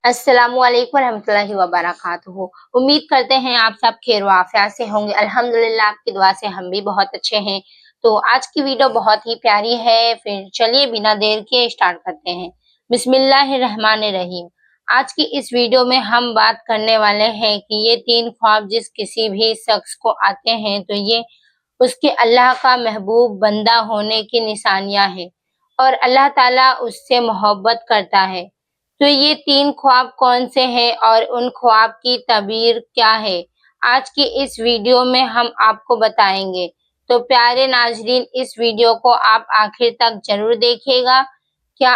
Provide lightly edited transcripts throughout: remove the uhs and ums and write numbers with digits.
अस्सलाम वालेकुम रहमतुल्लाहि व बरकातुहू। उम्मीद करते हैं आप सब खैर व आफियत से होंगे। अल्हम्दुलिल्लाह आपकी दुआ से हम भी बहुत अच्छे हैं। तो आज की वीडियो बहुत ही प्यारी है। फिर चलिए बिना देर के स्टार्ट करते हैं। बिस्मिल्लाहिर्रहमानिर्रहीम। आज की इस वीडियो में हम बात करने वाले हैं कि ये 3 ख्वाब जिस किसी भी शख्स को आते हैं तो ये उसके अल्लाह का महबूब बंदा होने की निशानियां हैं और अल्लाह ताला उससे मोहब्बत करता है। तो ये 3 ख्वाब कौन से हैं और उन ख्वाब की ताबीर क्या है, आज की इस वीडियो में हम आपको बताएंगे। तो प्यारे नाजरीन, इस वीडियो को आप आखिर तक जरूर देखिएगा। क्या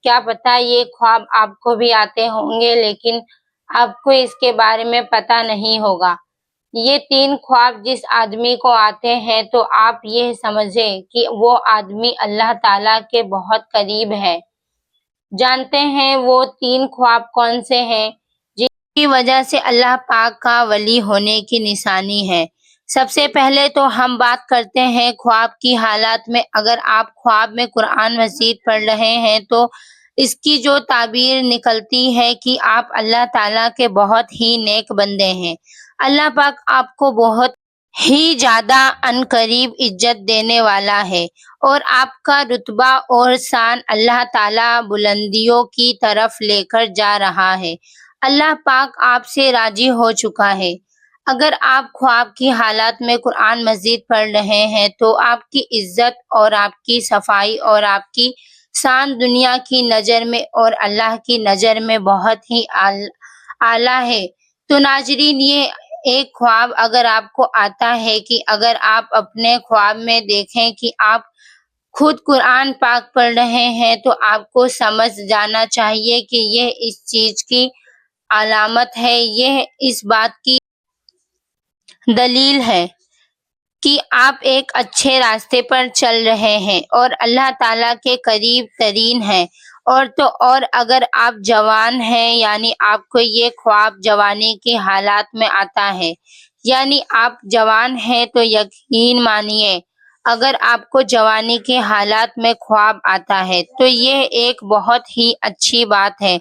क्या पता ये ख्वाब आपको भी आते होंगे, लेकिन आपको इसके बारे में पता नहीं होगा। ये 3 ख्वाब जिस आदमी को आते हैं तो आप ये समझें कि वो आदमी अल्लाह ताला के बहुत करीब है। जानते हैं वो 3 ख्वाब कौन से हैं जिनकी वजह से अल्लाह पाक का वली होने की निशानी है। सबसे पहले तो हम बात करते हैं ख्वाब की हालात में। अगर आप ख्वाब में कुरान मजीद पढ़ रहे हैं तो इसकी जो ताबीर निकलती है कि आप अल्लाह ताला के बहुत ही नेक बंदे हैं। अल्लाह पाक आपको बहुत ही ज्यादा अनकरीब इज्जत देने वाला है और आपका रुतबा और शान अल्लाह ताला बुलंदियों की तरफ लेकर जा रहा है। अल्लाह पाक आपसे राजी हो चुका है। अगर आप ख्वाब की हालात में कुरान मजीद पढ़ रहे हैं तो आपकी इज्जत और आपकी सफाई और आपकी शान दुनिया की नज़र में और अल्लाह की नज़र में बहुत ही आला है। तो नाजरीन, ये एक ख्वाब अगर आपको आता है कि अगर आप अपने ख्वाब में देखें कि आप खुद कुरान पाक पढ़ रहे हैं तो आपको समझ जाना चाहिए कि ये इस चीज की अलामत है, ये इस बात की दलील है कि आप एक अच्छे रास्ते पर चल रहे हैं और अल्लाह ताला के करीब तरीन हैं। और अगर आप जवान हैं, यानी आपको ये ख्वाब जवानी की हालात में आता है, यानी आप जवान हैं, तो यकीन मानिए अगर आपको जवानी के हालात में ख्वाब आता है तो ये एक बहुत ही अच्छी बात है।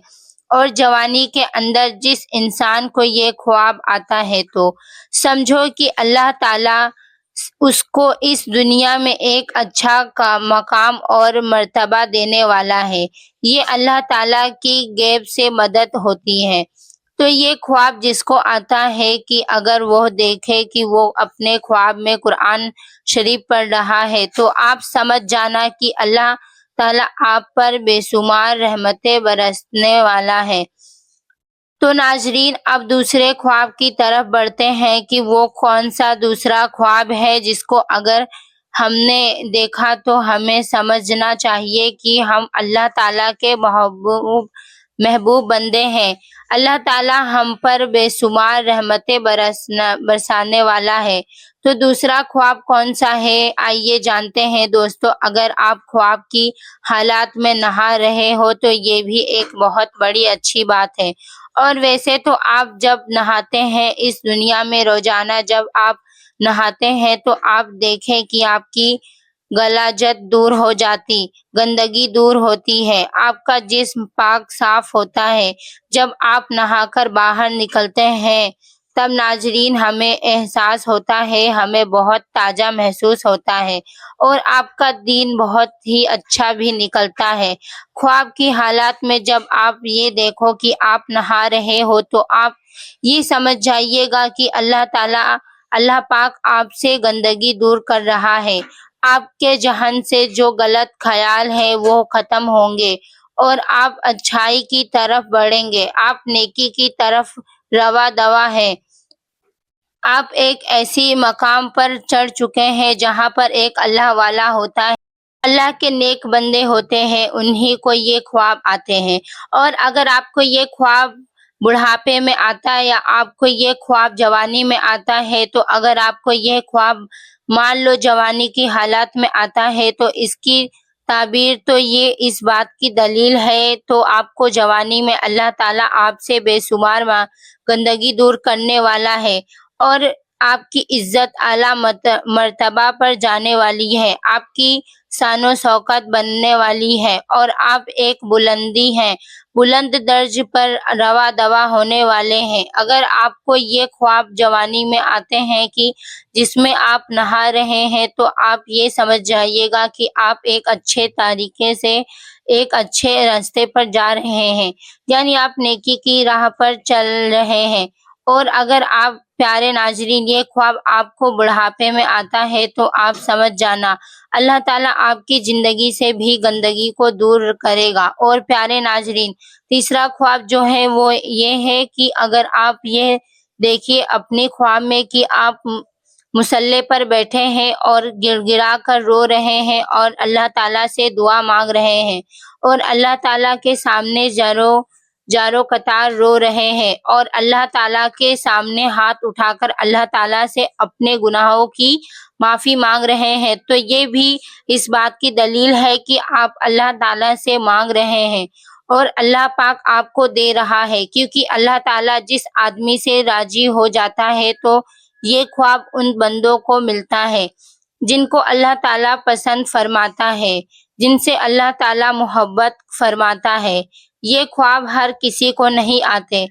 और जवानी के अंदर जिस इंसान को ये ख्वाब आता है तो समझो कि अल्लाह ताला उसको इस दुनिया में एक अच्छा का मकाम और मर्तबा देने वाला है। ये अल्लाह ताला की गैब से मदद होती है। तो ये ख्वाब जिसको आता है कि अगर वो देखे कि वो अपने ख्वाब में कुरान शरीफ पढ़ रहा है तो आप समझ जाना कि अल्लाह ताला आप पर बेशुमार रहमतें बरसने वाला है। तो नाजरीन, अब दूसरे ख्वाब की तरफ बढ़ते हैं कि वो कौन सा दूसरा ख्वाब है जिसको अगर हमने देखा तो हमें समझना चाहिए कि हम अल्लाह ताला के महबूब बंदे हैं। अल्लाह ताला हम पर बेशुमार रहमतें बरसाने वाला है। तो दूसरा ख्वाब कौन सा है, आइए जानते हैं दोस्तों। अगर आप ख्वाब की हालात में नहा रहे हो तो ये भी एक बहुत बड़ी अच्छी बात है। और वैसे तो आप जब नहाते हैं इस दुनिया में रोजाना, जब आप नहाते हैं तो आप देखें कि आपकी गलाजत दूर हो जाती, गंदगी दूर होती है, आपका जिस्म पाक साफ होता है। जब आप नहाकर बाहर निकलते हैं तब नाजरीन हमें एहसास होता है, हमें बहुत ताज़ा महसूस होता है और आपका दिन बहुत ही अच्छा भी निकलता है। ख्वाब की हालात में जब आप ये देखो कि आप नहा रहे हो तो आप ये समझ जाइएगा कि अल्लाह पाक आपसे गंदगी दूर कर रहा है। आपके जहन से जो गलत ख्याल है वो खत्म होंगे और आप अच्छाई की तरफ बढ़ेंगे, आप नेकी की तरफ रवा दवा है। आप एक ऐसी मकाम पर चढ़ चुके हैं जहां पर एक अल्लाह वाला होता है, अल्लाह के नेक बंदे होते हैं, उन्हीं को ये ख्वाब आते हैं। और अगर आपको ये ख्वाब बुढ़ापे में आता है या आपको ये ख्वाब जवानी में आता है, तो अगर आपको ये ख्वाब मान लो जवानी की हालात में आता है तो इसकी ताबीर तो ये इस बात की दलील है, तो आपको जवानी में अल्लाह ताला आपसे बेशुमार गंदगी दूर करने वाला है और आपकी इज्जत आला मर्तबा पर जाने वाली है, आपकी शानो शौकत बनने वाली है और आप एक बुलंदी हैं, بلند درج پر روا دوا ہونے والے ہیں۔ اگر آپ کو یہ خواب جوانی میں آتے ہیں کہ جس میں آپ نہا رہے ہیں تو آپ یہ سمجھ جائیے گا کہ آپ ایک اچھے طریقے سے ایک اچھے راستے پر جا رہے ہیں، یعنی آپ نیکی کی راہ پر چل رہے ہیں۔ اور اگر آپ پیارے ناظرین یہ خواب آپ کو بڑھاپے میں آتا ہے تو آپ سمجھ جانا اللہ تعالیٰ آپ کی زندگی سے بھی گندگی کو دور کرے گا۔ اور پیارے ناظرین تیسرا خواب جو ہے وہ یہ ہے کہ اگر آپ یہ دیکھیے اپنے خواب میں کہ آپ مصلی پر بیٹھے ہیں اور گڑ گڑا کر رو رہے ہیں اور اللہ تعالیٰ سے دعا مانگ رہے ہیں اور اللہ تعالیٰ کے سامنے جارو قطار رو رہے ہیں اور اللہ تعالیٰ کے سامنے ہاتھ اٹھا کر اللہ تعالیٰ سے اپنے گناہوں کی معافی مانگ رہے ہیں، تو یہ بھی اس بات کی دلیل ہے کہ آپ اللہ تعالیٰ سے مانگ رہے ہیں اور اللہ پاک آپ کو دے رہا ہے، کیونکہ اللہ تعالیٰ جس آدمی سے راضی ہو جاتا ہے تو یہ خواب ان بندوں کو ملتا ہے جن کو اللہ تعالیٰ پسند فرماتا ہے، جن سے اللہ تعالیٰ محبت فرماتا ہے۔ یہ خواب ہر کسی کو نہیں آتے،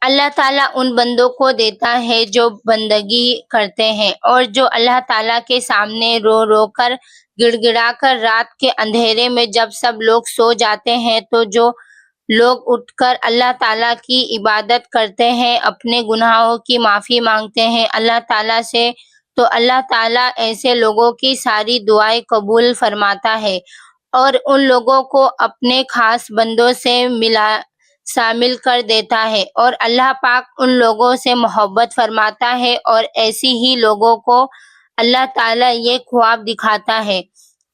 اللہ تعالیٰ ان بندوں کو دیتا ہے جو بندگی کرتے ہیں اور جو اللہ تعالیٰ کے سامنے رو رو کر گڑ گڑا کر رات کے اندھیرے میں جب سب لوگ سو جاتے ہیں تو جو لوگ اٹھ کر اللہ تعالیٰ کی عبادت کرتے ہیں، اپنے گناہوں کی معافی مانگتے ہیں اللہ تعالیٰ سے، تو اللہ تعالیٰ ایسے لوگوں کی ساری دعائیں قبول فرماتا ہے اور ان لوگوں کو اپنے خاص بندوں سے شامل کر دیتا ہے اور اللہ پاک ان لوگوں سے محبت فرماتا ہے اور ایسی ہی لوگوں کو اللہ تعالیٰ یہ خواب دکھاتا ہے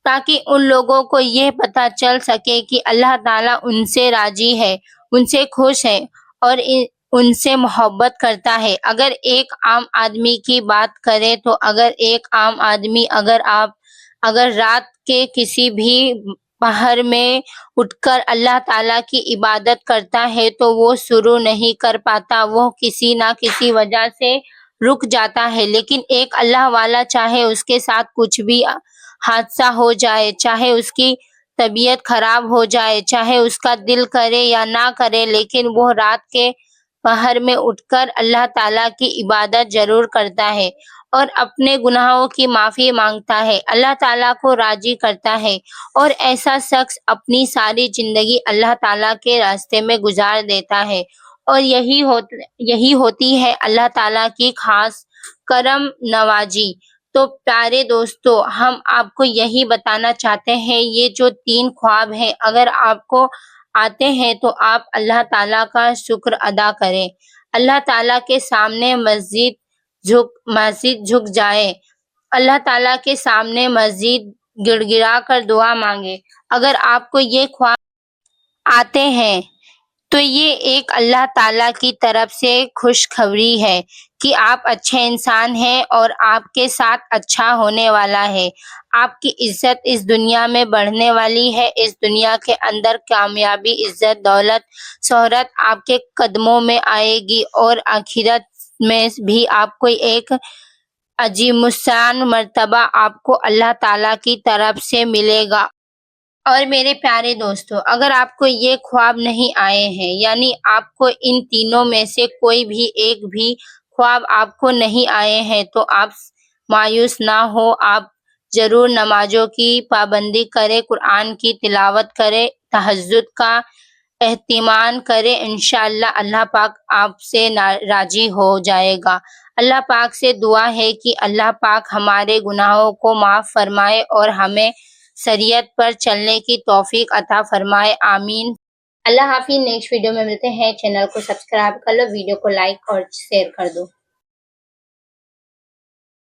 تاکہ ان لوگوں کو یہ پتہ چل سکے کہ اللہ تعالیٰ ان سے راضی ہے، ان سے خوش ہے اور ان سے محبت کرتا ہے۔ اگر ایک عام آدمی کی بات کریں تو اگر ایک عام آدمی اگر رات کے کسی بھی پہر میں اٹھ کر اللہ تعالیٰ کی عبادت کرتا ہے تو وہ شروع نہیں کر پاتا، وہ کسی نہ کسی وجہ سے رک جاتا ہے، لیکن ایک اللہ والا چاہے اس کے ساتھ کچھ بھی حادثہ ہو جائے، چاہے اس کی طبیعت خراب ہو جائے، چاہے اس کا دل کرے یا نہ کرے، لیکن وہ رات کے پہر میں اٹھ کر اللہ تعالیٰ کی عبادت ضرور کرتا ہے اور اپنے گناہوں کی معافی مانگتا ہے، اللہ تعالیٰ کو راضی کرتا ہے اور ایسا شخص اپنی ساری زندگی اللہ تعالیٰ کے راستے میں گزار دیتا ہے اور یہی ہوتی ہے اللہ تعالیٰ کی خاص کرم نوازی۔ تو پیارے دوستو ہم آپ کو یہی بتانا چاہتے ہیں یہ جو 3 خواب ہیں اگر آپ کو آتے ہیں تو آپ اللہ تعالیٰ کا شکر ادا کریں، اللہ تعالیٰ کے سامنے مسجد جھک جائیں، اللہ تعالیٰ کے سامنے مسجد گڑ گڑا کر دعا مانگے۔ اگر آپ کو یہ خواب آتے ہیں تو یہ ایک اللہ تعالیٰ کی طرف سے خوشخبری ہے کہ آپ اچھے انسان ہیں اور آپ کے ساتھ اچھا ہونے والا ہے، آپ کی عزت اس دنیا میں بڑھنے والی ہے، اس دنیا کے اندر کامیابی، عزت، دولت، شہرت آپ کے قدموں میں آئے گی اور آخرت میں بھی آپ کو ایک عظیم الشان مرتبہ آپ کو اللہ تعالیٰ کی طرف سے ملے گا۔ اور میرے پیارے دوستو اگر آپ کو یہ خواب نہیں آئے ہیں یعنی آپ کو ان تینوں میں سے کوئی بھی ایک بھی خواب آپ کو نہیں آئے ہیں تو آپ مایوس نہ ہو، آپ ضرور نمازوں کی پابندی کریں، قرآن کی تلاوت کریں، تہجد کا اہتمام کریں، انشاءاللہ اللہ پاک آپ سے راضی ہو جائے گا۔ اللہ پاک سے دعا ہے کہ اللہ پاک ہمارے گناہوں کو معاف فرمائے اور ہمیں شریعت پر چلنے کی توفیق عطا فرمائے، آمین۔ اللہ حافظ، نیکسٹ ویڈیو میں ملتے ہیں، چینل کو سبسکرائب کر لو، ویڈیو کو لائک اور شیئر کر دو۔